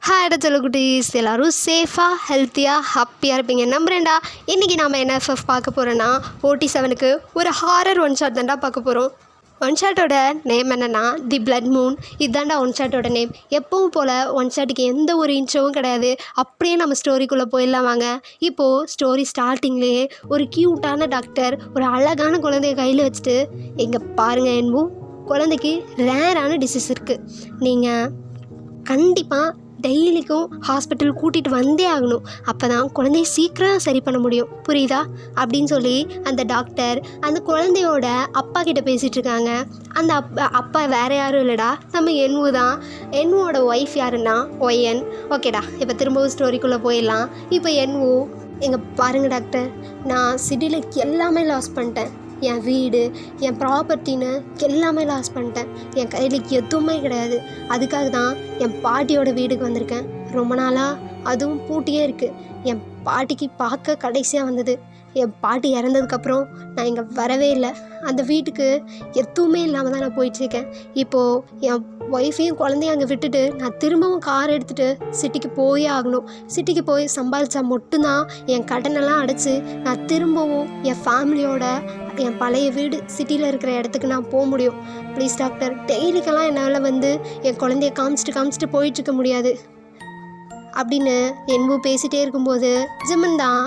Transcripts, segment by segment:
Hi குட்டீஸ், எல்லோரும் சேஃபாக ஹெல்த்தியாக ஹாப்பியாக இருப்பீங்க நம்புறேன்டா. இன்றைக்கி நாம் என்ன எஃப்எஃப் பார்க்க போகிறோன்னா OT7க்கு ஒரு ஹாரர் ஒன் ஷாட் தான்டா பார்க்க போகிறோம். ஒன் ஷாட்டோட நேம் என்னென்னா தி பிளட் மூன். இதுதான்டா ஒன் ஷாட்டோட நேம். எப்பவும் போல் ஒன் ஷாட்டுக்கு எந்த ஒரு இன்ட்ரோவும் கிடையாது. அப்படியே நம்ம ஸ்டோரிக்குள்ளே போயிடலாம் வாங்க. இப்போது ஸ்டோரி ஸ்டார்டிங்லேயே ஒரு க்யூட்டான டாக்டர் ஒரு அழகான குழந்தைய கையில் வச்சுட்டு, எங்கே பாருங்கள் என்பூ, குழந்தைக்கு ரேரான டிசீஸ் இருக்குது, நீங்கள் கண்டிப்பாக டெய்லிக்கும் ஹாஸ்பிட்டல் கூட்டிகிட்டு வந்தே ஆகணும், அப்போ தான் குழந்தைய சீக்கிரம் சரி பண்ண முடியும், புரியுதா அப்படின்னு சொல்லி அந்த டாக்டர் அந்த குழந்தையோட அப்பா கிட்ட பேசிகிட்டு இருக்காங்க. அந்த அப்பா வேறு யாரும் இல்லைடா, நம்ம என்வு தான். என்வோட ஒய்ஃப் யாருன்னா ஒய்என். ஓகேடா, இப்போ திரும்பவும் ஸ்டோரிக்குள்ளே போயிடலாம். இப்போ என்வு, எங்கே பாருங்கள் டாக்டர், நான் சிட்டியில் எல்லாமே லாஸ் பண்ணிட்டேன். என் வீடு, என் ப்ராப்பர்ட்டின்னு எல்லாமே லாஸ் பண்ணிட்டேன். என் கையில் எதுவுமே கிடையாது. அதுக்காக தான் என் பாட்டியோட வீடுக்கு வந்திருக்கேன். ரொம்ப நாளாக அதுவும் பூட்டியே இருக்குது. என் பாட்டிக்கு பார்க்க கடைசியாக வந்தது. என் பாட்டி இறந்ததுக்கப்புறம் நான் இங்கே வரவே இல்லை. அந்த வீட்டுக்கு எதுவுமே இல்லாமல் தான் நான் போயிட்டுருக்கேன். இப்போது என் ஒய்ஃபையும் குழந்தையும் அங்கே விட்டுட்டு நான் திரும்பவும் கார் எடுத்துகிட்டு சிட்டிக்கு போயே ஆகணும். சிட்டிக்கு போய் சம்பாதிச்சா மட்டும்தான் என் கடனெல்லாம் அடைச்சி நான் திரும்பவும் என் ஃபேமிலியோட என் பழைய வீடு சிட்டியில் இருக்கிற இடத்துக்கு நான் போக முடியும். ப்ளீஸ் டாக்டர், டெய்லிக்கெல்லாம் என்னால் வந்து என் குழந்தைய காமிச்சிட்டு போயிட்டுருக்க முடியாது அப்படின்னு என்வோ பேசிகிட்டே இருக்கும்போது ஜிம்மன் தான்,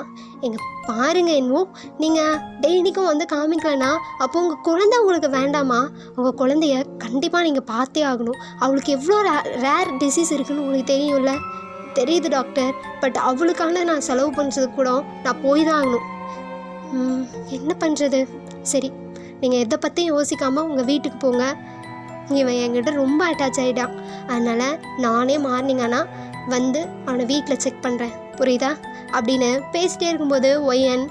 எங்கள் பாருங்கள் என்வோ, நீங்கள் டெய்லிக்கும் வந்து காமிக்கலன்னா அப்போ உங்கள் குழந்தை உங்களுக்கு வேண்டாமா? உங்கள் குழந்தைய கண்டிப்பாக நீங்கள் பார்த்தே ஆகணும். அவளுக்கு எவ்வளோ ரேர் டிசீஸ் இருக்குதுன்னு உங்களுக்கு தெரியும்ல? தெரியுது டாக்டர், பட் அவளுக்கான நான் செலவு பண்ணுறது கூட நான் போய் தான் ஆகணும். என்ன பண்ணுறது? சரி, நீங்கள் எதை பற்றியும் யோசிக்காமல் உங்கள் வீட்டுக்கு போங்க. இவன் என்கிட்ட ரொம்ப அட்டாச் ஆகிட்டான், அதனால் நானே மார்னிங் ஆனால் வந்து அவனை வீட்டில் செக் பண்ணுறேன், புரியுதா அப்படின்னு பேசிகிட்டே இருக்கும்போது ஒய்என்,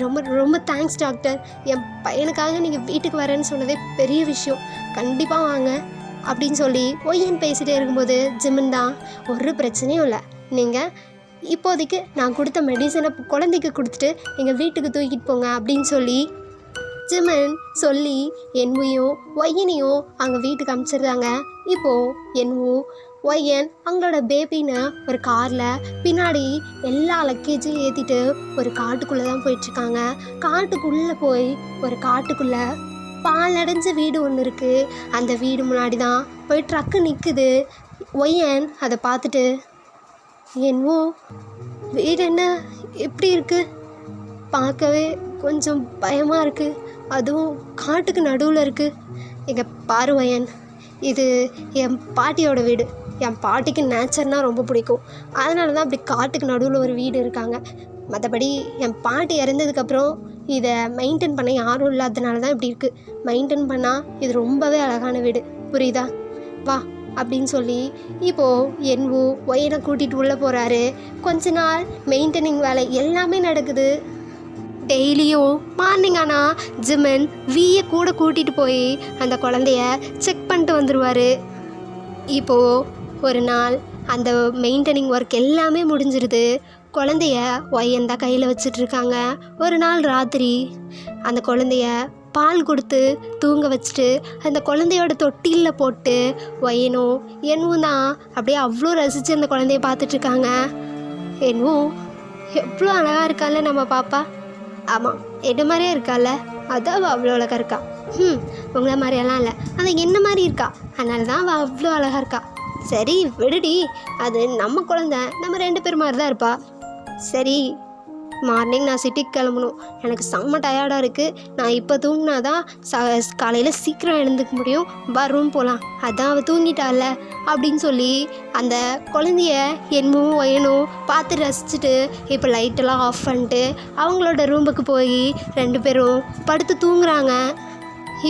ரொம்ப ரொம்ப தேங்க்ஸ் டாக்டர், என் பையனுக்காக நீங்கள் வீட்டுக்கு வரேன்னு சொன்னதே பெரிய விஷயம், கண்டிப்பாக வாங்க அப்படின்னு சொல்லி ஒய்என் பேசிகிட்டே இருக்கும்போது ஜிம்மன் தான், ஒரு பிரச்சனையும் இல்லை, நீங்கள் இப்போதைக்கு நான் கொடுத்த மெடிசனை குழந்தைக்கு கொடுத்துட்டு எங்கள் வீட்டுக்கு தூக்கிட்டு போங்க அப்படின்னு சொல்லி ஜிம்மன் சொல்லி என்வையும் ஒய்யனையும் அங்கே வீட்டுக்கு அனுப்பிச்சிடுறாங்க. இப்போது என்வோ ஒய்யன் அவங்களோட பேபின்னு ஒரு காரில் பின்னாடி எல்லா லக்கேஜையும் ஏற்றிட்டு ஒரு காட்டுக்குள்ளே தான் போயிட்டுருக்காங்க. காட்டுக்குள்ளே போய் ஒரு காட்டுக்குள்ளே பாலடைஞ்ச வீடு ஒன்று இருக்குது. அந்த வீடு முன்னாடி தான் போய் ட்ரக்கு நிற்குது. ஒய்யன் அதை பார்த்துட்டு, என்னவோ வீடு என்ன எப்படி இருக்குது, பார்க்கவே கொஞ்சம் பயமாக இருக்குது, அதுவும் காட்டுக்கு நடுவில் இருக்குது. எங்கள் பாருவயன், இது என் பாட்டியோட வீடு. என் பாட்டிக்கு நேச்சர்னால் ரொம்ப பிடிக்கும், அதனால தான் அப்படி காட்டுக்கு நடுவில் ஒரு வீடு இருக்காங்க. மற்றபடி என் பாட்டி இறந்ததுக்கப்புறம் இதை மெயின்டைன் பண்ண யாரும் இல்லாததுனால தான் இப்படி இருக்குது. மெயின்டைன் பண்ணால் இது ரொம்பவே அழகான வீடு, புரியுதா, வா அப்படின்னு சொல்லி இப்போது என்வு ஒய்யனை கூட்டிகிட்டு உள்ளே போகிறாரு. கொஞ்ச நாள் மெயின்டெனிங் வேலை எல்லாமே நடக்குது. டெய்லியும் மார்னிங் ஆனால் ஜிம்மன் வீயை கூட கூட்டிகிட்டு போய் அந்த குழந்தைய செக் பண்ணிட்டு வந்துடுவார். இப்போது ஒரு நாள் அந்த மெயின்டெனிங் ஒர்க் எல்லாமே முடிஞ்சிருது. குழந்தைய ஒய்யன் தான் கையில் வச்சிட்ருக்காங்க. ஒரு நாள் ராத்திரி அந்த குழந்தைய பால் கொடுத்து தூங்க வச்சுட்டு அந்த குழந்தையோட தொட்டிலில் போட்டு ஒய்யனும் என்னவும் தான் அப்படியே அவ்வளோ ரசித்து அந்த குழந்தைய பார்த்துட்ருக்காங்க. என்னவும் எவ்வளோ அழகாக இருக்கால நம்ம பாப்பா. ஆமாம், என்ன மாதிரியே இருக்கால, அதான் அவள் அவ்வளோ அழகாக இருக்கா. உங்களை மாதிரியெல்லாம் இல்லை, அது என்ன மாதிரி இருக்கா, அதனால தான் அவள் அவ்வளோ அழகாக இருக்கா. சரி விடுடி, அது நம்ம குழந்தை, நம்ம 2 பேர் மாதிரி தான் இருப்பா. சரி, மார்னிங் நான் சிட்டிக்கு கிளம்பணும், எனக்கு செம்ம டயர்டாக இருக்குது, நான் இப்போ தூங்கினா தான் காலையில் சீக்கிரம் எழுந்துக்க முடியும், ரூம் போகலாம், அதான் அவள் தூங்கிட்டால அப்படின்னு சொல்லி அந்த குழந்தைய என்னவும் ஒயனும் பார்த்து ரசிச்சுட்டு இப்போ லைட்டெல்லாம் ஆஃப் பண்ணிட்டு அவங்களோட ரூமுக்கு போய் 2 பேரும் படுத்து தூங்குறாங்க.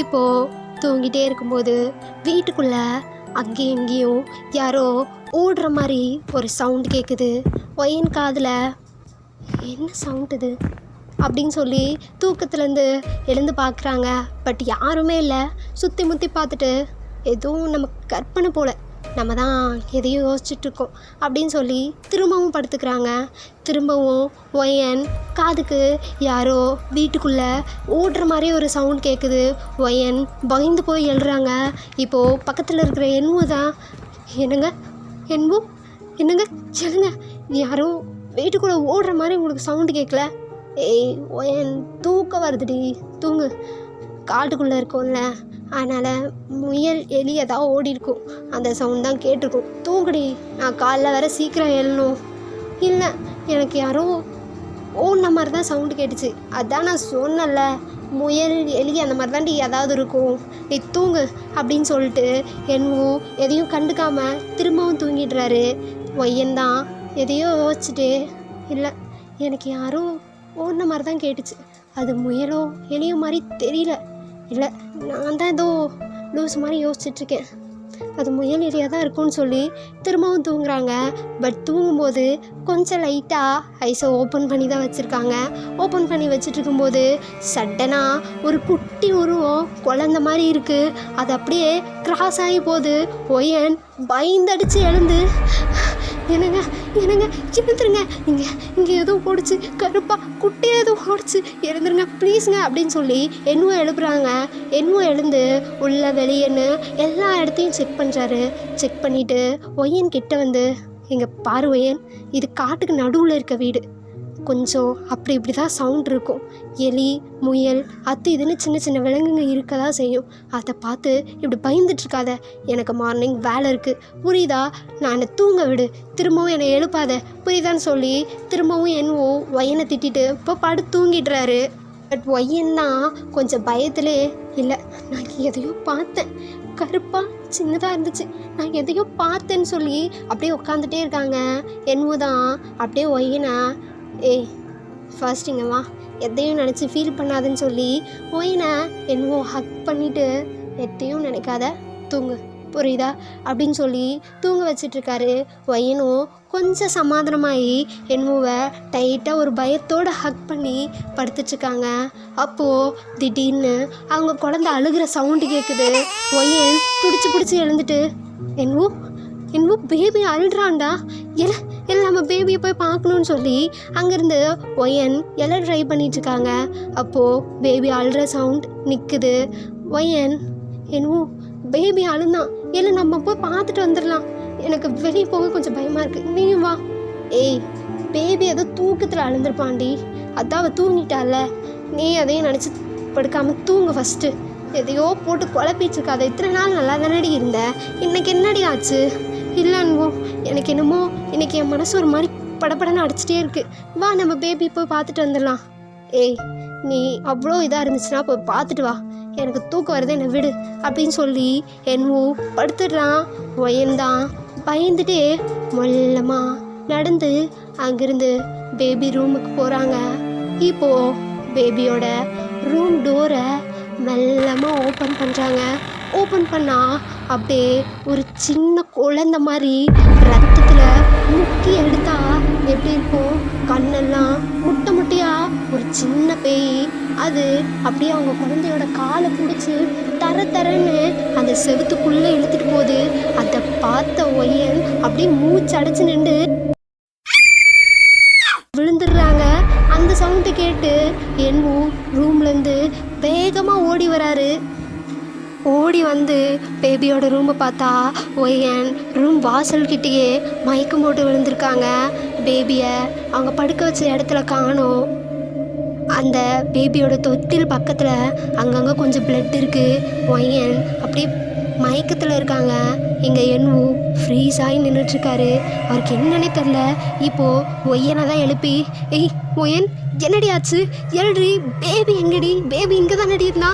இப்போது தூங்கிட்டே இருக்கும்போது வீட்டுக்குள்ளே அங்கேயும் இங்கேயும் யாரோ ஓடுற மாதிரி ஒரு சவுண்டு கேட்குது. ஒயன் காதில், என்ன சவுண்ட் இது அப்படின்னு சொல்லி தூக்கத்துலேருந்து எழுந்து பார்க்குறாங்க. பட் யாருமே இல்லை. சுற்றி முற்றி பார்த்துட்டு எதுவும் நம்ம கற்பனை போல், நம்ம தான் எதையும் யோசிச்சுட்ருக்கோம் அப்படின்னு சொல்லி திரும்பவும் படுத்துக்கிறாங்க. திரும்பவும் ஒயன் காதுக்கு யாரோ வீட்டுக்குள்ளே ஓடுற மாதிரி ஒரு சவுண்ட் கேட்குது. ஒயன் பயந்து போய் எழுறாங்க. இப்போது பக்கத்தில் இருக்கிற என்வு தான், என்னங்க என்வு என்னங்க சொல்லுங்க, யாரோ வீட்டுக்குள்ளே ஓடுற மாதிரி உங்களுக்கு சவுண்டு கேட்கல? ஏய் ஒயன், தூக்கம் வருதுடி, தூங்கு. காட்டுக்குள்ளே இருக்கோம்ல, அதனால் முயல் எலி ஏதாவது ஓடி இருக்கும், அந்த சவுண்ட் தான் கேட்டிருக்கும். தூங்குடி, நான் காலைல வேற சீக்கிரம் எழணும். இல்லை, எனக்கு யாரோ ஓடின மாதிரி தான் சவுண்டு கேட்டுச்சு, அதான் நான் சொன்னல, முயல் எலி அந்த மாதிரி தாண்டி ஏதாவது இருக்கும், நீ தூங்கு அப்படின்னு சொல்லிட்டு என்னவோ எதையும் கண்டுக்காமல் திரும்பவும் தூங்கிடுறாரு. ஒய்யன் தான் எதையோ யோசிச்சுட்டு, இல்லை எனக்கு யாரோ ஓடின மாதிரி தான் கேட்டுச்சு, அது முயலோ எலியோ மாதிரி தெரியல, இல்லை நான் தான் ஏதோ லூஸ் மாதிரி யோசிச்சுட்ருக்கேன், அது முயல் எலியாக தான் இருக்கும்னு சொல்லி திரும்பவும் தூங்குறாங்க. பட் தூங்கும்போது கொஞ்சம் லைட்டாக ஐஸை ஓப்பன் பண்ணி தான் வச்சுருக்காங்க. ஓப்பன் பண்ணி வச்சுட்டு இருக்கும்போது சடனாக ஒரு குட்டி உருவம் குழந்த மாதிரி இருக்குது, அது அப்படியே கிராஸ் ஆகி போகுது. ஒயன் பயந்தடிச்சு எழுந்து, என்னங்க என்னங்க எழுந்துருங்க, இங்கே ஏதோ ஓடிச்சு, கருப்பா குட்டியே ஏதோ ஓடிச்சு, எழுந்துருங்க ப்ளீஸுங்க அப்படின்னு சொல்லி என்னவோ எழுப்புறாங்க. என்னவோ எழுந்து உள்ள வெளியேன்னு எல்லா இடத்தையும் செக் பண்ணுறாரு. செக் பண்ணிவிட்டு ஒயன் கிட்ட வந்து, இங்கே பாரு ஒயன், இது காட்டுக்கு நடுவில் இருக்க வீடு, கொஞ்சம் அப்படி இப்படி தான் சவுண்ட் இருக்கும், எலி முயல் அது இதுன்னு சின்ன சின்ன விலங்குங்க இருக்க தான் செய்யும், அதை பார்த்து இப்படி பயந்துட்டுருக்காத, எனக்கு மார்னிங் வேலை இருக்குது புரியுதா, நான் என்னை தூங்க விடு, திரும்பவும் என்னை எழுப்பாத புரியுதான்னு சொல்லி திரும்பவும் என்னவோ ஒயனை திட்டிட்டு இப்போ படுத்து தூங்கிடுறாரு. பட் ஒய்யன் தான் கொஞ்சம் பயத்திலே, இல்லை நான் எதையோ பார்த்தேன், கருப்பாக சின்னதாக இருந்துச்சு, நான் எதையோ பார்த்தேன்னு சொல்லி அப்படியே உட்காந்துட்டே இருக்காங்க. என்னவோ தான் அப்படியே ஒய்யனை, ஏய் ஃபர்ஸ்ட் இங்கே வா, எதையும் நினச்சி ஃபீல் பண்ணாதுன்னு சொல்லி ஒயனை என்னவோ ஹக் பண்ணிவிட்டு, எதையும் நினைக்காத தூங்கு புரியுதா அப்படின்னு சொல்லி தூங்க வச்சிட்ருக்காரு. ஒயனும் கொஞ்சம் சமாதானமாகி என்னவோவை டைட்டாக ஒரு பயத்தோடு ஹக் பண்ணி படுத்துட்ருக்காங்க. அப்போது திடீர்னு அவங்க குழந்த அழுகிற சவுண்டு கேட்குது. ஒயன் பிடிச்சி எழுந்துட்டு, என்னவோ பேபி அழுறான்டா, எல்லாம் நம்ம பேபியை போய் பார்க்கணுன்னு சொல்லி அங்கேருந்து ஒயன் எல்லாம் ட்ரை பண்ணிகிட்ருக்காங்க. அப்போது பேபி அழுற சவுண்ட் நிற்குது. ஒயன் என்னவோ பேபி அழுந்தான், இல்லை நம்ம போய் பார்த்துட்டு வந்துடலாம், எனக்கு வெளியே போக கொஞ்சம் பயமாக இருக்குது, நீயும் வா. ஏய் பேபி ஏதோ தூக்கத்தில் அழுந்துருப்பாண்டி, அதான் அவள் தூங்கிட்டால, நீ அதையும் நினச்சி படுக்காமல் தூங்கு ஃபஸ்ட்டு, எதையோ போட்டு குழப்பிச்சிருக்காத, இத்தனை நாள் நல்லா தானடி இருந்த, இன்றைக்கி என்னடி ஆச்சு? இல்லைன்வோ எனக்கு என்னமோ இன்றைக்கி என் மனசு ஒரு மாதிரி படப்படன்னு அடிச்சிட்டே இருக்குது, வா நம்ம பேபி போய் பார்த்துட்டு வந்துடலாம். ஏய் நீ அவ்வளோ இதாக இருந்துச்சுன்னா போய் பார்த்துட்டு வா, எனக்கு தூக்கம் வருது, என்னை விடு அப்படின்னு சொல்லி என்னவோ படுத்துடுறான். ஒயன்தான் பயந்துட்டே மெல்லமாக நடந்து அங்கேருந்து பேபி ரூமுக்கு போகிறாங்க. இப்போது பேபியோட ரூம் டோரை மெல்லமாக ஓப்பன் பண்ணுறாங்க. ஓப்பன் பண்ணால் அப்படியே ஒரு சின்ன குழந்த மாதிரி ரத்தத்தில் முக்கி எடுத்தா எப்படி இருக்கும், கண்ணெல்லாம் முட்டையாக ஒரு சின்ன பேய், அது அப்படியே அவங்க குழந்தையோட காலை பிடிச்சி தரன்னு அந்த செவுத்துக்குள்ளே இழுத்துட்டு போகுது. அதை பார்த்த ஒயன் அப்படியே மூச்சு அடைச்சி நின்று விழுந்துடுறாங்க. அந்த சவுண்டு கேட்டு என்னவோ ரூம்லேருந்து வேகமாக ஓடி வராரு. ஓடி வந்து பேபியோட ரூமை பார்த்தா ஒயன் ரூம் வாசல்கிட்டேயே மயக்கம் போட்டு விழுந்திருக்காங்க. பேபியை அவங்க படுக்க வச்ச இடத்துல காணோம். அந்த பேபியோட தொட்டில் பக்கத்தில் அங்கங்கே கொஞ்சம் பிளட் இருக்குது. ஒயன் அப்படியே மயக்கத்தில் இருக்காங்க. இங்கே என்னவோ ஃப்ரீஸ் ஆகி நின்றுட்டுருக்காரு. அவருக்கு என்னன்னே தெரில. இப்போது ஒயனை தான் எழுப்பி, ஏய் ஒயன் என்னடி ஆச்சு, எழுறி, பேபி எங்கடி, பேபி இங்கே தான் நடி இருந்தா,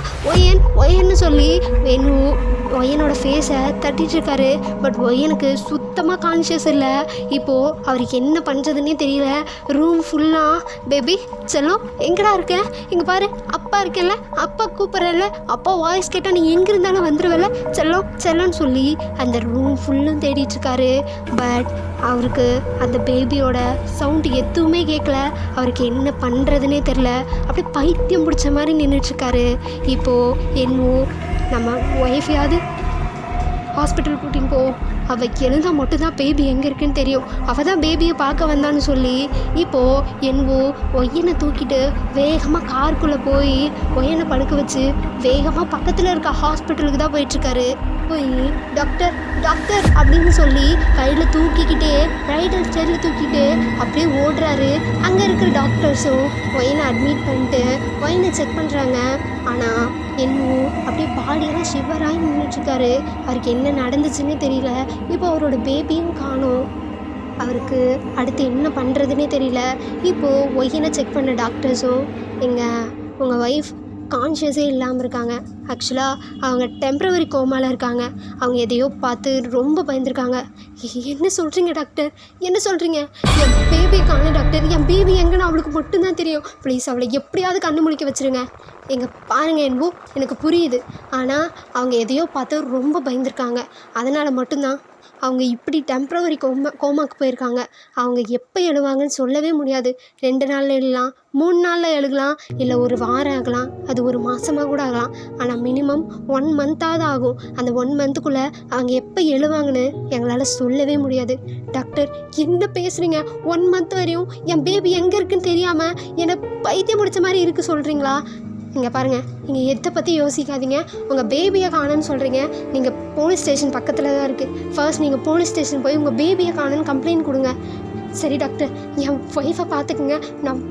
ஒயன்னு சொல்லி வேணும் ஒயனோட ஃபேஸை தட்டிகிட்ருக்காரு. பட் ஒயனுக்கு சுத்தமாக கான்ஷியஸ் இல்லை. இப்போது அவருக்கு என்ன பண்ணுறதுன்னே தெரியல. ரூம் ஃபுல்லாக பேபி செல்லம் எங்கடா இருக்க, இங்கே பாரு அப்பா இருக்கேன்ல, அப்பா கூப்பிட்றல, அப்பா வாய்ஸ் கேட்டால் நீ எங்கே இருந்தாலும் வந்துடுவல, செல்லம்னு சொல்லி அந்த ரூம் ஃபுல்லும் தேடிட்டுருக்காரு. பட் அவருக்கு அந்த பேபியோட சவுண்டு எதுவுமே கேட்கல. அவருக்கு என்ன பண்ணுறதுனே தெரில. அப்படியே பைத்தியம் பிடிச்ச மாதிரி நின்றுட்டுருக்காரு. இப்போது என்னவோ நம்ம ஒய்ஃபையாவது ஹாஸ்பிட்டல் கூட்டின்னு போ, அவள் எழுந்தால் மட்டும்தான் பேபி எங்கே இருக்குன்னு தெரியும், அவள் தான் பேபியை பார்க்க வந்தான்னு சொல்லி இப்போது என்வோ ஒய்யனை தூக்கிட்டு வேகமாக காருக்குள்ளே போய் ஒய்யனை படுக்க வச்சு வேகமாக பக்கத்தில் இருக்க ஹாஸ்பிட்டலுக்கு தான் போயிட்டுருக்காரு. போய் டாக்டர் டாக்டர் அப்படின்னு சொல்லி கையில் தூக்கிக்கிட்டே ரைடர் ஸ்டேரில் தூக்கிட்டு அப்படியே ஓடுறாரு. அங்கே இருக்கிற டாக்டர்ஸும் ஒயினை அட்மிட் பண்ணிட்டு ஒயினை செக் பண்ணுறாங்க. ஆனால் என்னவோ அப்படியே பாடியெல்லாம் ஷிவராகி நின்றுட்டுருக்காரு. அவருக்கு என்ன நடந்துச்சுன்னே தெரியல. இப்போ அவரோட பேபியும் காணோம். அவருக்கு அடுத்து என்ன பண்ணுறதுனே தெரியல. இப்போது ஒய்யனை செக் பண்ண டாக்டர்ஸும் உங்கள் ஒய்ஃப் கான்ஷியஸே இல்லாமல் இருக்காங்க, ஆக்சுவலாக அவங்க டெம்ப்ரவரி கோமாவில் இருக்காங்க, அவங்க எதையோ பார்த்து ரொம்ப பயந்துருக்காங்க. என்ன சொல்கிறீங்க டாக்டர், என்ன சொல்கிறீங்க? என் பேபி காண டாக்டர், என் பேபி எங்கன்னு அவளுக்கு மட்டும்தான் தெரியும், ப்ளீஸ் அவளை எப்படியாவது கண்ணு முழிக்க வச்சுருங்க. எங்கே பாருங்கள் என்போ, எனக்கு புரியுது, ஆனால் அவங்க எதையோ பார்த்து ரொம்ப பயந்துருக்காங்க, அதனால் மட்டும்தான் அவங்க இப்படி டெம்ப்ரவரி கோமாக்கு போயிருக்காங்க. அவங்க எப்போ எழுவாங்கன்னு சொல்லவே முடியாது. 2 நாளில் எழுகலாம், 3 நாளில் எழுகலாம், இல்லை ஒரு வாரம் ஆகலாம், அது ஒரு மாதமாக கூட ஆகலாம். ஆனால் மினிமம் 1 மந்த்தாவது ஆகும். அந்த 1 மந்த்துக்குள்ளே அவங்க எப்போ எழுவாங்கன்னு எங்களால் சொல்லவே முடியாது. டாக்டர் என்ன பேசுகிறீங்க? 1 மந்த் வரையும் என் பேபி எங்கே இருக்குன்னு தெரியாமல் என்னை பைத்தியம் முடிச்ச மாதிரி இருக்குது சொல்கிறீங்களா? இங்கே பாருங்கள், நீங்கள் எதை பற்றி யோசிக்காதீங்க. உங்கள் பேபியை காணுன்னு சொல்கிறீங்க, நீங்கள் போலீஸ் ஸ்டேஷன் பக்கத்தில் தான் இருக்குது. ஃபர்ஸ்ட் நீங்கள் போலீஸ் ஸ்டேஷன் போய் உங்கள் பேபியை காணுன்னு கம்ப்ளைண்ட் கொடுங்க. சரி டாக்டர், என் ஒய்ஃபை பார்த்துக்குங்க, நான்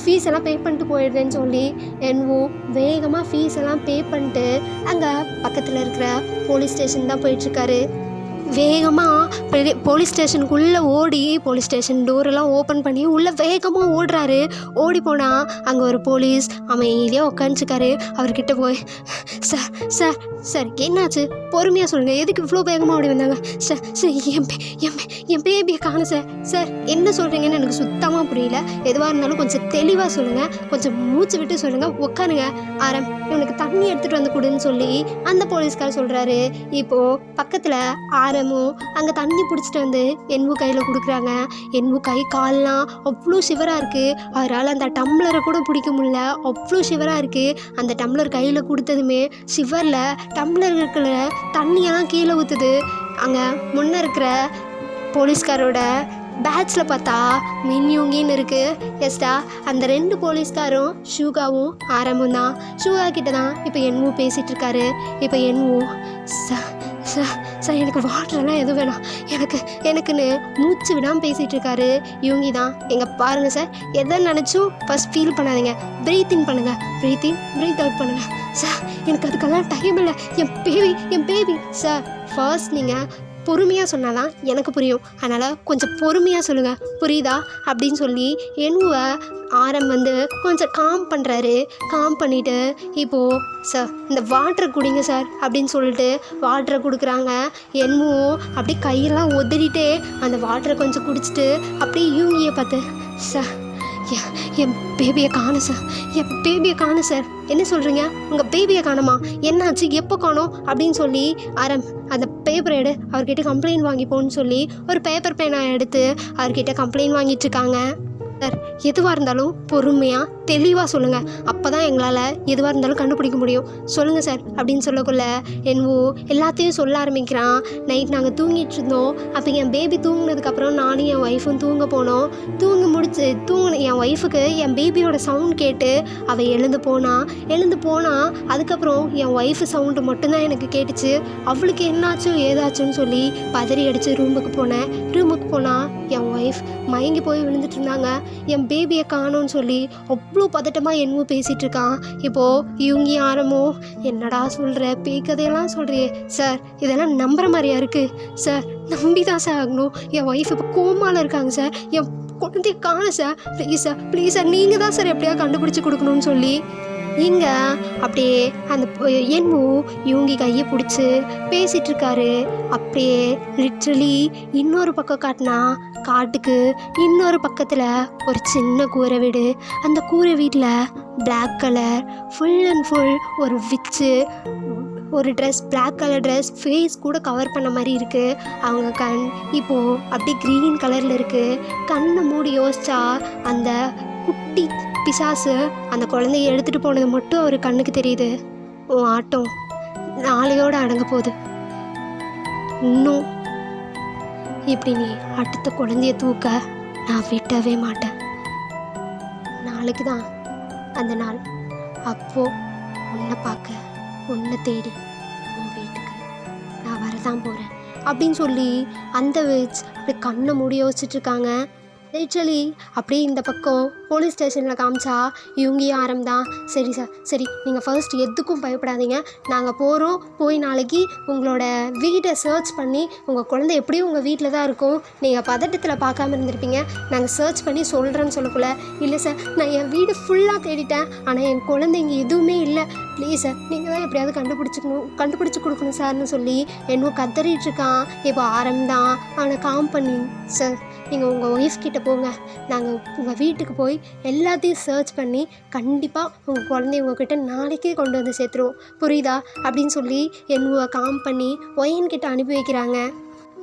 ஃபீஸ் எல்லாம் பே பண்ணிட்டு போயிடுறேன்னு சொல்லி என்னவோ வேகமாக ஃபீஸ் எல்லாம் பே பண்ணிட்டு அங்கே பக்கத்தில் இருக்கிற போலீஸ் ஸ்டேஷன் தான் போயிட்டுருக்காரு. வேகமாக போலீஸ் ஸ்டேஷனுக்குள்ளே ஓடி போலீஸ் ஸ்டேஷன் டோரெல்லாம் ஓப்பன் பண்ணி உள்ளே வேகமாக ஓடுறாரு. ஓடி போனால் அங்கே ஒரு போலீஸ் அமைதியாக உட்காந்துருக்காரு. அவர்கிட்ட போய் சார் சார் சார் என்னாச்சு, பொறுமையாக சொல்லுங்கள், எதுக்கு இவ்வளோ வேகமாக ஓடி வந்தாங்க? சார் சார் என் பேபியை காணும் சார். சார் என்ன சொல்கிறீங்கன்னு எனக்கு சுத்தமாக புரியல, எதுவாக இருந்தாலும் கொஞ்சம் தெளிவாக சொல்லுங்கள், கொஞ்சம் மூச்சு விட்டு சொல்லுங்கள், உட்காருங்க. ஆரம் இவனுக்கு தண்ணி எடுத்துகிட்டு வந்து கொடுன்னு சொல்லி அந்த போலீஸ்கார் சொல்கிறாரு. இப்போது பக்கத்தில் ஆரமும் அங்கே தண்ணி பிடிச்சிட்டு வந்து என்வு கையில் கொடுக்குறாங்க. என்வு கை கால்லாம் அவ்வளோ ஷிவராக இருக்குது, அவரால் அந்த டம்ளரை கூட பிடிக்க முடியல, அவ்வளோ ஷிவராக இருக்குது. அந்த டம்ளர் கையில் கொடுத்ததுமே ஷிவரில் டம்ளர் இருக்கிற தண்ணியெல்லாம் கீழே ஊற்றுது. அங்கே முன்னே இருக்கிற போலீஸ்காரோட பேட்சில் பார்த்தா மின்யூங்கின்னு இருக்குது. எஸ்டா அந்த 2 போலீஸ்காரும் ஷூகாவும் ஆரம்பம் தான். ஷூகா கிட்ட தான் இப்போ என்வு பேசிகிட்ருக்காரு. இப்போ என்வு சார் எனக்கு வாட்டரெல்லாம் எதுவும் வேணாம், எனக்குன்னு மூச்சு விடாமல் பேசிகிட்டு இருக்காரு. யூங்கி தான் எங்கே பாருங்கள் சார், எதை நினச்சும் ஃபஸ்ட் ஃபீல் பண்ணாதீங்க, ப்ரீத் இன் பண்ணுங்கள், ப்ரீத் இன் ப்ரீத் அவுட் பண்ணுங்கள். சார் எனக்கு அதுக்கெல்லாம் டைம் இல்லை, என் பேபி சார். ஃபர்ஸ்ட் நீங்கள் பொறுமையாக சொன்னால் தான் எனக்கு புரியும், அதனால் கொஞ்சம் பொறுமையாக சொல்லுங்கள், புரியுதா அப்படின்னு சொல்லி என்வை ஆரம் கொஞ்சம் காம் பண்ணுறாரு. காம் பண்ணிவிட்டு இப்போது சார் இந்த வாட்டரை குடிங்க சார் அப்படின்னு சொல்லிட்டு வாட்டரை கொடுக்குறாங்க. என்வும் அப்படியே கையெல்லாம் உதறிட்டே அந்த வாட்டரை கொஞ்சம் குடிச்சிட்டு அப்படியே யூங்கியை பார்த்து சார் என் பேபியை காணும் சார், என் பேபியை காணும் சார். என்ன சொல்கிறீங்க? உங்கள் பேபியை காணுமா? என்னாச்சு, எப்போ காணும் அப்படின்னு சொல்லி ஆரம் அந்த பேப்பரை அவர்கிட்ட கம்ப்ளைண்ட் வாங்கிப்போன்னு சொல்லி ஒரு பேப்பர் பேனா எடுத்து அவர்கிட்ட கம்ப்ளைண்ட் வாங்கிட்டுருக்காங்க. சார் எதுவாக இருந்தாலும் பொறுமையாக தெளிவாக சொல்லுங்கள், அப்போ தான் எங்களால் எதுவாக இருந்தாலும் கண்டுபிடிக்க முடியும், சொல்லுங்கள் சார் அப்படின்னு சொல்லக்குள்ள என்னவோ எல்லாத்தையும் சொல்ல ஆரம்பிக்கிறான். நைட் நாங்கள் தூங்கிட்டு இருந்தோம், அப்போ என் பேபி தூங்கினதுக்கப்புறம் நானும் என் ஒய்ஃபும் தூங்க போனோம். தூங்கின என் ஒய்ஃபுக்கு என் பேபியோட சவுண்ட் கேட்டு அவள் எழுந்து போனால் அதுக்கப்புறம் என் ஒய்ஃபு சவுண்டு மட்டும்தான் எனக்கு கேட்டுச்சு. அவளுக்கு என்னாச்சோ ஏதாச்சுன்னு சொல்லி பதறி அடித்து ரூமுக்கு போனால் என் ஒய்ஃப் மயங்கி போய் விழுந்துட்டு இருந்தாங்க. என் பேபியை காணோன்னு சொல்லி அவ்வளோ பதட்டமாக என்னவோ பேசிகிட்டு இருக்கான். இப்போது இவங்க யாரமோ என்னடா சொல்கிற, பேக்கதையெல்லாம் சொல்கிறியே சார், இதெல்லாம் நம்புற மாதிரியா இருக்குது சார், நம்பி தான் சார் ஆகணும். என் ஒய்ஃப் இப்போ கோமாவில் இருக்காங்க சார், என் குழந்தைய காணும் சார், ப்ளீஸ் சார் நீங்கள் தான் சார் எப்படியா கண்டுபிடிச்சி கொடுக்கணும்னு சொல்லி இங்கே அப்படியே அந்த என்மு இவங்க கையை பிடிச்சி பேசிகிட்ருக்காரு. அப்படியே லிட்ரலி இன்னொரு பக்கம் காட்டினா காட்டுக்கு இன்னொரு பக்கத்தில் ஒரு சின்ன கூரை வீடு. அந்த கூரை வீட்டில் black colour full and full ஒரு விச்சு, ஒரு dress, black colour dress, face கூட கவர் பண்ண மாதிரி இருக்குது. அவங்க கண் இப்போது அப்படியே க்ரீன் கலரில் இருக்குது. கண்ணை மூடி யோசிச்சா அந்த குட்டி பிசாசு அந்த குழந்தைய எடுத்துகிட்டு போனது மட்டும் அவர் கண்ணுக்கு தெரியுது. உன் ஆட்டம் நாளையோடு அடங்க போகுது, இன்னும் இப்படி நீ அடுத்த குழந்தைய தூக்க நான் விட்டவே மாட்டேன். நாளைக்கு தான் அந்த நாள். அப்போது உன்னை பார்க்க, உன்னை தேடி உன் வீட்டுக்கு நான் வரதான் போகிறேன் அப்படின்னு சொல்லி அந்த விட்ச் அப்படி கண்ணை மூடி யோசிச்சுட்ருக்காங்க. லிட்ரலி அப்படியே இந்த பக்கம் போலீஸ் ஸ்டேஷனில் காமிச்சா இவங்கேயும் ஆரம்பதான். சரி சார், சரி நீங்கள் ஃபர்ஸ்ட் எதுக்கும் பயப்படாதீங்க, நாங்கள் போகிறோம், போய் நாளைக்கு உங்களோட வீட்டை சர்ச் பண்ணி உங்கள் குழந்தை எப்படியும் உங்கள் வீட்டில் தான் இருக்கும், நீங்கள் பதட்டத்தில் பார்க்காம இருந்திருப்பீங்க, நாங்கள் சர்ச் பண்ணி சொல்கிறேன்னு சொல்லக்குள்ள, இல்லை சார் நான் என் வீடு ஃபுல்லாக தேடிட்டேன், ஆனால் என் குழந்தை இங்கே எதுவுமே இல்லை, ப்ளீஸ் சார் நீங்கள் தான் எப்படியாவது கண்டுபிடிச்சி கொடுக்கணும் சார்னு சொல்லி இன்னும் கத்தறிட்டுருக்கான். இப்போ ஆரம்பதான் அவனை காம் பண்ணி, சார் நீங்கள் உங்கள் ஒய்ஃப் கிட்டே போங்க, நாங்கள் உங்கள் வீட்டுக்கு போய் எல்லாத்தையும் சர்ச் பண்ணி கண்டிப்பாக உங்கள் குழந்தைய உங்ககிட்ட நாளைக்கே கொண்டு வந்து சேர்த்துருவோம், புரியுதா அப்படின்னு சொல்லி என்னுவை காம் பண்ணி ஒயன்கிட்ட அனுப்பி வைக்கிறாங்க.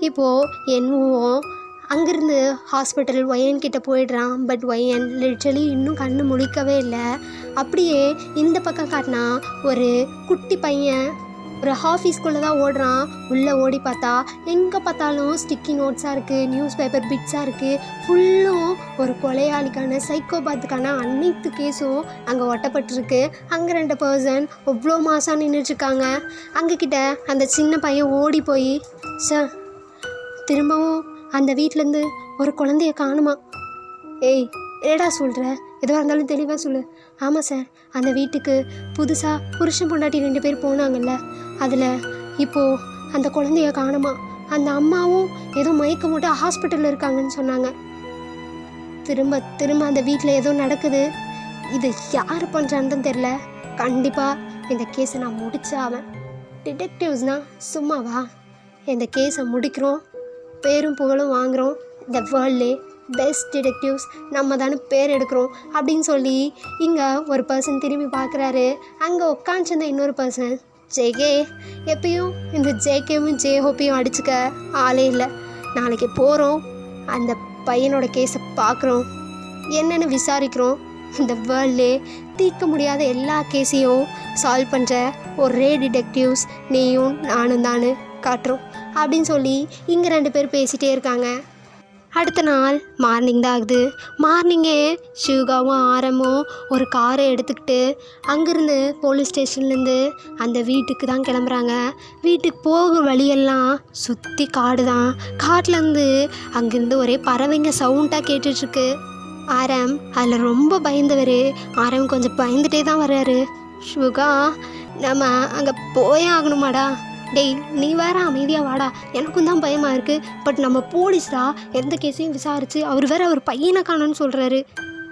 இப்போது என்னுவும் அங்கேருந்து ஹாஸ்பிட்டல் ஒயன்கிட்ட போயிடுறான். பட் ஒயன் லிட்ரலி இன்னும் கண்ணு முழிக்கவே இல்லை. அப்படியே இந்த பக்கம் காட்டினா ஒரு குட்டி பையன் ஒரு ஆஃபீஸ்குள்ளே தான் ஓடுறான். உள்ளே ஓடி பார்த்தா எங்கே பார்த்தாலும் ஸ்டிக்கி நோட்ஸாக இருக்குது, நியூஸ் பேப்பர் பிட்ஸாக இருக்குது, ஃபுல்லும் ஒரு கொலையாளிக்கான சைக்கோபாத்துக்கான அனைத்து கேஸும் அங்கே ஒட்டப்பட்டிருக்கு. அங்கே 2 பர்சன் அவ்வளோ மாதம் நின்றுட்டுருக்காங்க. அங்கேக்கிட்ட அந்த சின்ன பையன் ஓடி போய், சார் திரும்பவும் அந்த வீட்டிலேருந்து ஒரு குழந்தைய காணுமா? ஏய் ஏடா சொல்கிற, எதுவாக இருந்தாலும் தெளிவாக சொல்லு. ஆமாம் சார், அந்த வீட்டுக்கு புதுசாக புருஷன் பொண்டாட்டி 2 பேர் போனாங்கல்ல, அதில் இப்போது அந்த குழந்தைய காணுமா, அந்த அம்மாவும் ஏதோ மயக்கம் போட்டு ஹாஸ்பிட்டலில் இருக்காங்கன்னு சொன்னாங்க. திரும்ப அந்த வீட்டில் ஏதோ நடக்குது. இது யார் பண்ணுறான்னு தெரில. கண்டிப்பாக இந்த கேஸை நான் முடிச்சாவேன். டிடெக்டிவ்ஸ்னால் சும்மாவா? இந்த கேஸை முடிக்கிறோம், பேரும் புகழும் வாங்குகிறோம், இந்த வேர்ல்ட்லே பெஸ்ட் டிடெக்டிவ்ஸ் நம்ம தானே பேர் எடுக்கிறோம் அப்படின்னு சொல்லி இங்கே ஒரு பர்சன் திரும்பி பார்க்குறாரு. அங்கே உட்காந்துருந்த இன்னொரு பர்சன் ஜேகே. எப்பயும் இந்த ஜேகேவும் ஜேஹோப்பையும் அடிச்சுக்க ஆளே இல்லை. நாளைக்கு போகிறோம், அந்த பையனோட கேஸை பார்க்குறோம், என்னென்னு விசாரிக்கிறோம். இந்த வேர்ல்ட்லே தீர்க்க முடியாத எல்லா கேஸையும் சால்வ் பண்ணுற ஒரே டிடெக்டிவ்ஸ் நீயும் நானும் தானு காட்டுறோம் அப்படின்னு சொல்லி இங்கே 2 பேர் பேசிகிட்டே இருக்காங்க. அடுத்த நாள் மார்னிங் தான் ஆகுது. மார்னிங்கே ஷிவ்காவும் ஆரமும் ஒரு காரை எடுத்துக்கிட்டு அங்கேருந்து போலீஸ் ஸ்டேஷன்லேருந்து அந்த வீட்டுக்கு தான் கிளம்புறாங்க. வீட்டுக்கு போகிற வழியெல்லாம் சுற்றி காடு தான். காட்டிலேருந்து அங்கேருந்து ஒரே பறவைங்க சவுண்டாக கேட்டுட்ருக்கு. ஆரம் அதில் ரொம்ப பயந்தவர். ஆரம் கொஞ்சம் பயந்துகிட்டே தான் வர்றாரு. ஷுகா நம்ம அங்கே போயே ஆகணுமாடா? டேய் நீ வேற அமைதியாக வாடா, எனக்கும் தான் பயமாக இருக்குது. பட் நம்ம போலீஸ்டா, எந்த கேஸையும் விசாரித்து அவர் வேற அவர் பையனை காணோன்னு சொல்கிறாரு.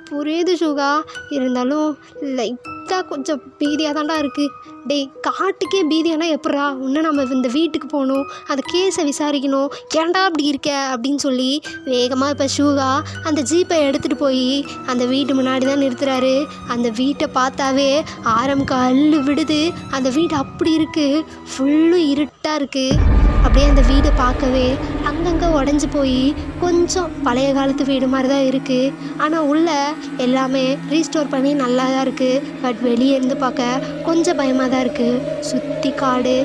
புரியுது ஷுகா, இருந்தாலும் லைட்டாக கொஞ்சம் பீதியாக தான்டா இருக்குது. டேய் காட்டுக்கே பீதியானா எப்பட்றா? இன்னும் நம்ம இந்த வீட்டுக்கு போகணும், அந்த கேஸை விசாரிக்கணும், ஏன்டா அப்படி இருக்க அப்படின்னு சொல்லி வேகமாக இப்போ ஷுகா அந்த ஜீப்பை எடுத்துகிட்டு போய் அந்த வீட்டு முன்னாடி தான் நிறுத்துறாரு. அந்த வீட்டை பார்த்தாவே ஆரம்புக்கு அள்ளு விடுது. அந்த வீடு அப்படி இருக்குது, ஃபுல்லும் இருட்டாக இருக்குது. அப்படியே அந்த வீடை பார்க்கவே அங்கங்கே உடஞ்சி போய் கொஞ்சம் பழைய காலத்து வீடு மாதிரி தான் இருக்குது. ஆனால் உள்ளே எல்லாமே ரீஸ்டோர் பண்ணி நல்லா தான் இருக்குது. பட் வெளியே இருந்து பார்க்க கொஞ்சம் பயமாக தான் இருக்குது. சுற்றி காடு,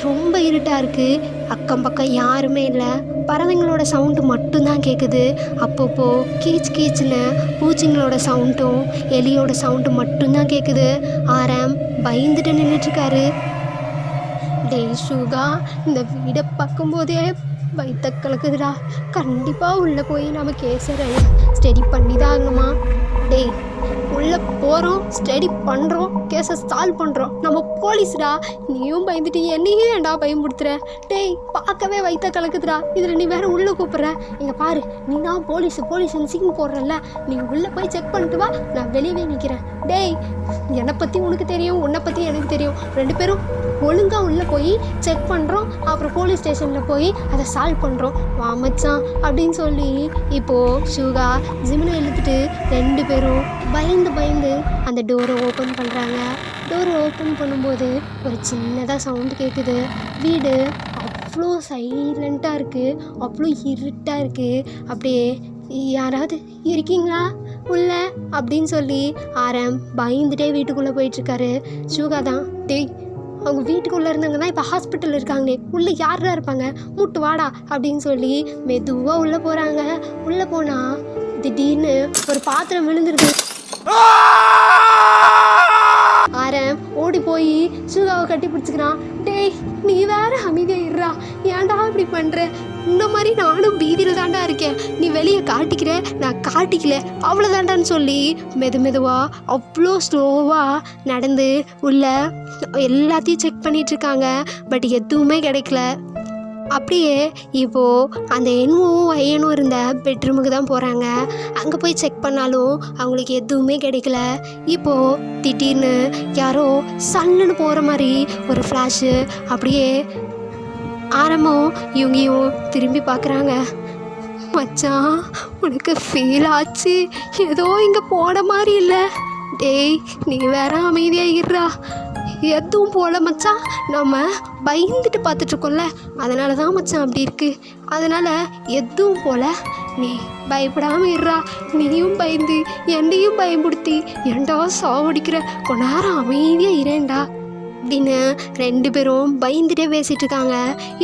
ரொம்ப இருட்டாக இருக்குது. அக்கம் பக்கம் யாருமே இல்லை. பறவைங்களோட சவுண்டு மட்டும்தான் கேட்குது. அப்பப்போ கீச் கீச்சுன்னு பூச்சிங்களோட சவுண்டும் எலியோட சவுண்டு மட்டும்தான் கேட்குது. ஆரம் பயந்துட்டு நின்றுட்டுருக்காரு. டேய் ஷுகா, இந்த வீடை பார்க்கும்போதே வயிற்ற கலக்குதுடா. கண்டிப்பாக உள்ளே போய் நம்ம கேஸை ஸ்டடி பண்ணி தான் ஆகணுமா? டேய் உள்ளே போகிறோம், ஸ்டடி பண்ணுறோம், கேஸை சால்வ் பண்ணுறோம், நம்ம போலீஸ்டா. நீயும் பயந்துட்டு என்னையும் ஏன்டா பயன்படுத்துகிற? டேய் பார்க்கவே வயிற்ற கலக்குதுடா, இதில் நீ வேறு உள்ளே கூப்பிட்ற. இங்கே பாரு, நீ தான் போலீஸ்னு சீன் போடுறல்ல, நீ உள்ளே போய் செக் பண்ணிட்டு வா, நான் வெளியவே நிற்கிறேன். டேய் என்னை பற்றி உனக்கு தெரியும், உன்னை பற்றி எனக்கு தெரியும், 2 பேரும் ஒழுங்காக உள்ளே போய் செக் பண்ணுறோம், அப்புறம் போலீஸ் ஸ்டேஷனில் போய் அதை சால்வ் பண்ணுறோம், வா மச்சான் அப்படின்னு சொல்லி இப்போது ஷுகா ஜிமினை இழுத்துட்டு 2 பேரும் பயந்து அந்த டோரை ஓப்பன் பண்ணுறாங்க. டோரை ஓப்பன் பண்ணும்போது ஒரு சின்னதாக சவுண்டு கேட்குது. வீடு அவ்வளோ சைலண்ட்டாக இருக்குது, அவ்வளோ இருட்டாக இருக்குது. அப்படியே யாராவது இருக்கீங்களா உள்ள அப்படின்னு சொல்லி ஆரம் பயந்துட்டே வீட்டுக்குள்ளே போயிட்டுருக்காரு. ஷுகா தான், டேய் அவங்க வீட்டுக்குள்ளே இருந்தவங்க தான் இப்போ ஹாஸ்பிட்டலில் இருக்காங்களே, உள்ளே யாரா இருப்பாங்க, மூட்டு வாடா அப்படின்னு சொல்லி மெதுவாக உள்ளே போகிறாங்க. உள்ளே போனால் திடீர்னு ஒரு பாத்திரம் விழுந்துருது. ஆரம் ஓடி போய் சுகாவை கட்டி பிடிச்சிக்கிறான். டேய் நீ வேற அமைதியாக இருறா, ஏன்டா இப்படி பண்ணுற, இந்த மாதிரி நானும் பீதியில் தாண்டா இருக்கேன், நீ வெளியே காட்டிக்கிற நான் காட்டிக்கல அவ்வளோதாண்டான்னு சொல்லி மெதுவாக அவ்வளோ ஸ்லோவாக நடந்து உள்ள எல்லாத்தையும் செக் பண்ணிகிட்ருக்காங்க. பட் எதுவுமே கிடைக்கல. அப்படியே இப்போது அந்த என்வும் ஐயனும் இருந்த பெட்ரூமுக்கு தான் போகிறாங்க. அங்கே போய் செக் பண்ணாலும் அவங்களுக்கு எதுவுமே கிடைக்கல. இப்போது திடீர்னு யாரோ சல்லுன்னு போகிற மாதிரி ஒரு ஃப்ளாஷு. அப்படியே ஆரம்பம் இவங்கையும் திரும்பி பார்க்குறாங்க. மச்சான் உனக்கு ஃபீல் ஆச்சு, ஏதோ இங்கே போன மாதிரி இல்லை. டேய் நீ வேற அமைதியாக இருறா, எதுவும் போல மச்சான், நம்ம பயந்துட்டு பார்த்துட்ருக்கோம்ல, அதனால தான் மச்சான் அப்படி இருக்குது, அதனால் எதுவும் போல, நீ பயப்படாமல் இருறா, நீயும் பயந்து என்னையும் பயன்படுத்தி ஏன்டா சாவடிக்கிற, கொஞ்ச நேரம் அமைதியாக இரேண்டா அப்படின்னு 2 பேரும் பயந்துட்டே பேசிகிட்டு இருக்காங்க.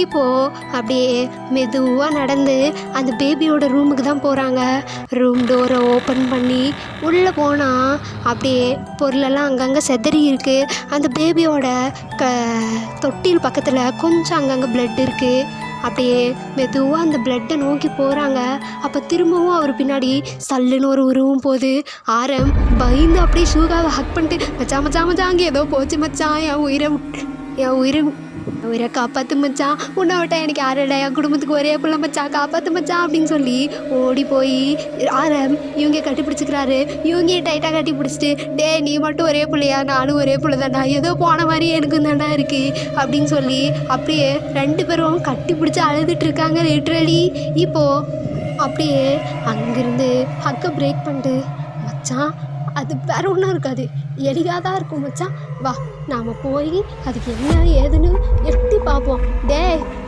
இப்போது அப்படியே மெதுவாக நடந்து அந்த பேபியோட ரூமுக்கு தான் போகிறாங்க. ரூம் டோரை ஓப்பன் பண்ணி உள்ளே போனால் அப்படியே பொருளெல்லாம் அங்கங்கே செதறி இருக்குது. அந்த பேபியோட தொட்டில் பக்கத்தில் கொஞ்சம் அங்கங்கே பிளட் இருக்குது. அப்படியே மெதுவாக அந்த பிளட்டை நோக்கி போகிறாங்க. அப்போ திரும்பவும் அவர் பின்னாடி சல்லுன்னு ஒரு உருவம் போகுது. ஆரம் பயந்து அப்படியே ஷூகாவை ஹக் பண்ணிட்டு மச்சான் அங்கே ஏதோ போச்சு மச்சான், என் உயிரை காப்பாற்று மச்சான், உன்னை விட்டா எனக்கு யாரோட என் குடும்பத்துக்கு ஒரே பிள்ளை மச்சான், காப்பாற்று மச்சான் அப்படின்னு சொல்லி ஓடி போய் ஆரம் இவங்க கட்டி பிடிச்சிக்கிறாரு. இவங்க டைட்டாக கட்டி பிடிச்சிட்டு, டே நீ மட்டும் ஒரே பிள்ளையா, நானும் ஒரே பிள்ளை தாண்டா, ஏதோ போன மாதிரி எனக்கு தாண்டா இருக்குது அப்படின்னு சொல்லி அப்படியே 2 பேரும் கட்டி பிடிச்சி அழுதுட்டுருக்காங்க லிட்ரலி. இப்போது அப்படியே அங்கேருந்து ஹக்கை பிரேக் பண்ணிட்டு மச்சான் அது வேற ஒன்றும் இருக்காது, எலியாக தான் இருக்கும் மச்சான், வா நாம் போய் அதுக்கு என்ன ஏதுன்னு எட்டி பார்ப்போம். டே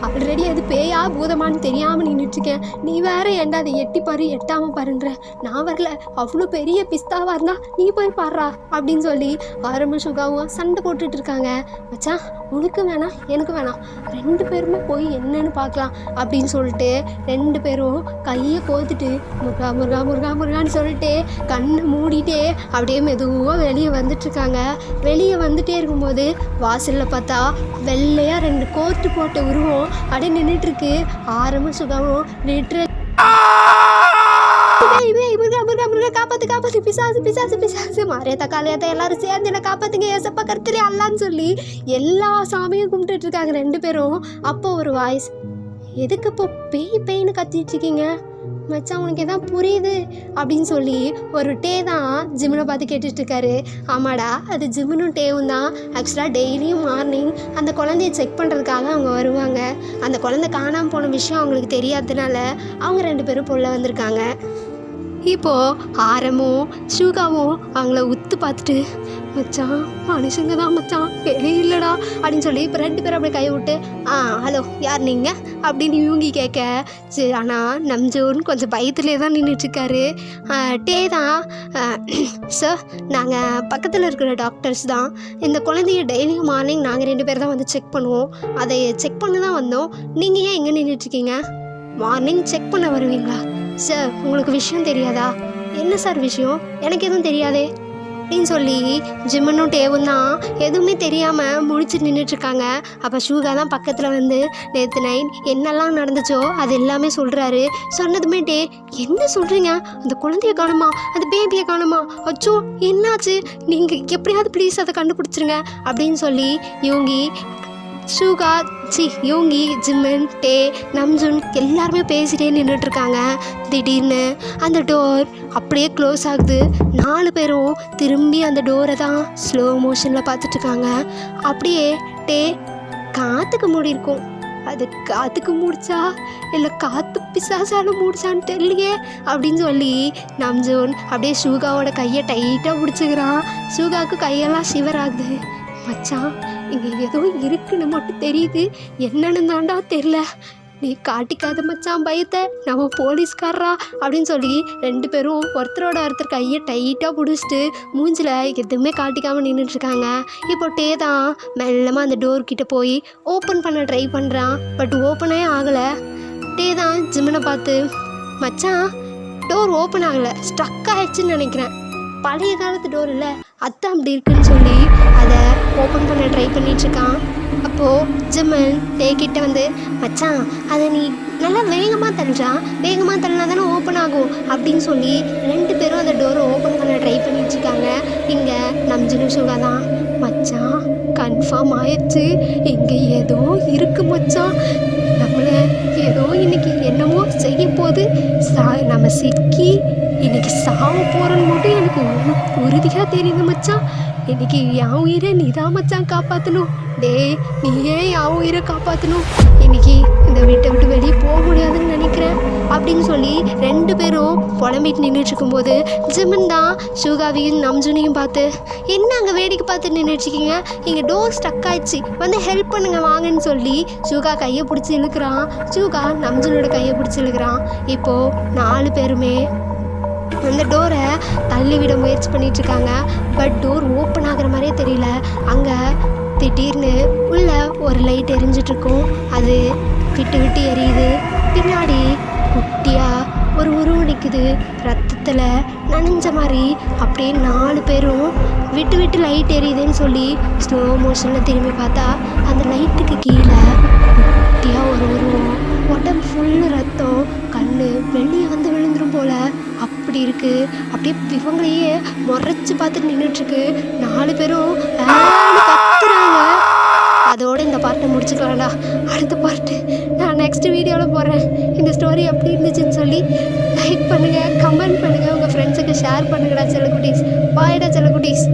ஆல்ரெடி அது பேயா பூதமானு தெரியாமல் நின்றுட்டுருக்கேன், நீ வேற ஏண்டா அதை எட்டி பாரு எட்டாமல் பாருன்ற, நான் வரல, அவ்வளோ பெரிய பிஸ்தாவாக இருந்தால் நீ போய் பாடுறா அப்படின்னு சொல்லி ஆரம்ப சுகாவும் சண்டை போட்டுட்டு இருக்காங்க. மச்சான் உனக்கு வேணாம் எனக்கு வேணாம், 2 பேருமே போய் என்னன்னு பார்க்கலாம் அப்படின்னு சொல்லிட்டு 2 பேரும் கையை கோத்துட்டு முருகா முருகா முருகா முருகான்னு சொல்லிட்டு கண்ணை மூடிட்டே அப்படியே மெதுவாக வெளியே வந்துட்டுருக்காங்க. வெளியே வந்துட்டே இருக்கும்போது வாசலில் பார்த்தா வெள்ளையாக 2 கோட்டு போட்ட உருவம் அப்படியே நின்றுட்டுருக்கு. ஆரம்ப சுகாவும் லிட்ரல் காப்பாத்து பிசாசு மாறியத்த காலையத்தை எல்லாரும் சேர்ந்து என்ன காப்பாத்துங்க ஏசப்பா கருத்துலே அல்லான்னு சொல்லி எல்லா சாமியும் கும்பிட்டுட்டு இருக்காங்க 2 பேரும். அப்போ ஒரு வாய்ஸ், எதுக்கு இப்போ பேய்னு கத்திட்டு இருக்கீங்க மச்சான், உனக்கு எதாவது புரியுது அப்படின்னு சொல்லி ஒரு டே தான் ஜிம்முனை பார்த்து கேட்டுட்ருக்காரு. ஆமாடா அது ஜிம்முனும் டேவும் தான். ஆக்சுவலாக டெய்லியும் மார்னிங் அந்த குழந்தைய செக் பண்ணுறதுக்காக அவங்க வருவாங்க. அந்த குழந்தை காணாமல் போன விஷயம் அவங்களுக்கு தெரியாததுனால அவங்க 2 பேரும் பொல்ல வந்திருக்காங்க. இப்போது ஆரமும் ஷூகாவும் அவங்கள உத்து பார்த்துட்டு மச்சான் மனுஷங்க தான் மச்சான், பேய் இல்லைடா அப்படின்னு சொல்லி இப்போ 2 பேரும் அப்படியே கையை விட்டு ஹலோ யார் நீங்கள் அப்படின்னு இவங்க கேட்க, சரி ஆனால் நம்ஜோன்னு கொஞ்சம் பயத்துலேயே தான் நின்றுட்டுருக்காரு. டே தான், சார் நாங்கள் பக்கத்தில் இருக்கிற டாக்டர்ஸ் தான், இந்த குழந்தைய டெய்லியும் மார்னிங் நாங்கள் 2 பேர் தான் வந்து செக் பண்ணுவோம், அதை செக் பண்ண தான் வந்தோம், நீங்கள் ஏன் எங்கே நின்றுட்டுருக்கீங்க, மார்னிங் செக் பண்ண வருவீங்களா சார், உங்களுக்கு விஷயம் தெரியாதா, என்ன சார் விஷயம், எனக்கு எதுவும் தெரியாதே அப்படின்னு சொல்லி ஜிம்மனும் டேவும் தான் எதுவுமே தெரியாமல் முழிச்சுட்டு நின்றுட்டுருக்காங்க. அப்போ ஷூகா தான் பக்கத்தில் வந்து நேற்று நைட் என்னெல்லாம் நடந்துச்சோ அது எல்லாமே சொல்கிறாரு. சொன்னதுமே டே என்ன சொல்கிறீங்க, அந்த குழந்தைய காணுமா, அந்த பேபியை காணுமா, அச்சோ என்னாச்சு, நீங்கள் எப்படியாவது ப்ளீஸ் அதை கண்டுபிடிச்சிருங்க அப்படின்னு சொல்லி ஷூகா யோங்கி ஜிம்மன் டே நம்ஜுன் எல்லாருமே பேசிகிட்டே நின்றுட்டுருக்காங்க. திடீர்னு அந்த டோர் அப்படியே க்ளோஸ் ஆகுது. 4 பேரும் திரும்பி அந்த டோரை தான் ஸ்லோ மோஷனில் பார்த்துட்ருக்காங்க. அப்படியே டே காற்றுக்கு மூடி இருக்கும், அது காற்றுக்கு மூடிச்சா இல்லை காற்று பிசாசாலும் மூடிச்சான்னு தெரியலையே அப்படின்னு சொல்லி நம்ஜுன் அப்படியே ஷூகாவோட கையை டைட்டாக பிடிச்சிக்கிறான். ஷூகாவுக்கு கையெல்லாம் ஷிவர் ஆகுது. மச்சான் இங்கே ஏதோ இருக்குன்னு மட்டும் தெரியுது, என்னன்னு தாண்டா தெரில, நீ காட்டிக்காத மச்சான் பயத்தை, நம்ம போலீஸ்காரரா அப்படின்னு சொல்லி 2 பேரும் ஒருத்தரோட ஒருத்தர் கையை டைட்டாக பிடிச்சிட்டு மூஞ்சில் எதுவுமே காட்டிக்காமல் நின்றுட்டுருக்காங்க. இப்போ டே தான் மெல்லமாக அந்த டோர் கிட்ட போய் ஓப்பன் பண்ண ட்ரை பண்ணுறான். பட் ஓப்பனே ஆகலை. டே தான் ஜிம்மனை பார்த்து, மச்சான் டோர் ஓப்பன் ஆகலை, ஸ்டக் ஆயிடுச்சுன்னு நினைக்கிறேன், பழைய காலத்து டோர் இல்லை அதான் அப்படி இருக்குன்னு சொல்லி அதை ஓப்பன் பண்ண ட்ரை பண்ணிகிட்ருக்கான். அப்போது ஜிம்மன் டே கிட்ட வந்து, மச்சான் அதை நீ நல்லா வேகமாக தள்ளினா தானே ஓப்பன் ஆகும் அப்படின்னு சொல்லி 2 பேரும் அந்த டோரை ஓப்பன் பண்ண ட்ரை பண்ணிகிட்ருக்காங்க. இங்கே நம்ஜுனு சுகா தான், மச்சான் கன்ஃபார்ம் ஆயிடுச்சு, இங்கே ஏதோ இருக்குது மச்சான், நம்மளை ஏதோ இன்னைக்கு என்னமோ செய்ய போது, நம்ம சிக்கி இன்னைக்கு சாவ போகிறோன்னு மட்டும் எனக்கு உறுதியாக தெரியுது மச்சான். இன்னைக்கு என் உயிரை நீ தான் மச்சான் காப்பாற்றணும். நீயே என் உயிரை காப்பாற்றணும். இன்னைக்கு இந்த வீட்டை விட்டு வெளியே போக முடியாதுன்னு நினைக்கிறேன் அப்படின்னு சொல்லி 2 பேரும் புலம்பிட்டு நின்றுட்டு இருக்கும்போது ஜிம்மன் தான் ஷூகாவையும் நம்ஜுனையும் பார்த்து, என்ன அங்கே வேடிக்கை பார்த்து நின்றுச்சிக்கிங்க, இங்கே டோர் ஸ்டக் ஆயிடுச்சு, வந்து ஹெல்ப் பண்ணுங்க வாங்கன்னு சொல்லி ஷூகா கையை பிடிச்சி இழுக்கிறான். ஷூகா நம்ஜுனோட கையை பிடிச்சி இழுக்கிறான். இப்போது 4 பேருமே அந்த டோரை தள்ளிவிட முயற்சி பண்ணிகிட்ருக்காங்க. பட் டோர் ஓப்பன் ஆகிற மாதிரியே தெரியல. அங்கே திடீர்னு உள்ள ஒரு லைட் எரிஞ்சிட்ருக்கும். அது விட்டு விட்டு எரியுது. பின்னாடி குட்டியாக ஒரு உருவம் நிற்குது, ரத்தத்தில் நனைஞ்ச மாதிரி. அப்படியே 4 பேரும் விட்டு விட்டு லைட் எரியுதுன்னு சொல்லி ஸ்லோ மோஷனில் திரும்பி பார்த்தா அந்த லைட்டுக்கு கீழே குட்டியாக ஒரு உருவம், உடம்பு ஃபுல்லு ரத்தம், கண்ணு வெளியே வந்து விழுந்துரும் போல் அப்படி இருக்குது. அப்படியே இவங்களையே முறைச்சி பார்த்துட்டு நின்றுட்டுருக்கு. 4 பேரும் கத்துறாங்க. அதோடு இந்த பார்ட்டை முடிச்சுக்கலாம்டா. அடுத்த பார்ட்டு நான் நெக்ஸ்ட் வீடியோவில் போடுறேன். இந்த ஸ்டோரி எப்படி இருந்துச்சுன்னு சொல்லி லைக் பண்ணுங்கள், கமெண்ட் பண்ணுங்கள், உங்கள் ஃப்ரெண்ட்ஸுக்கு ஷேர் பண்ணுங்கடா செல்லக்குட்டீஸ். பாய்டா செல்லக்குட்டீஸ்.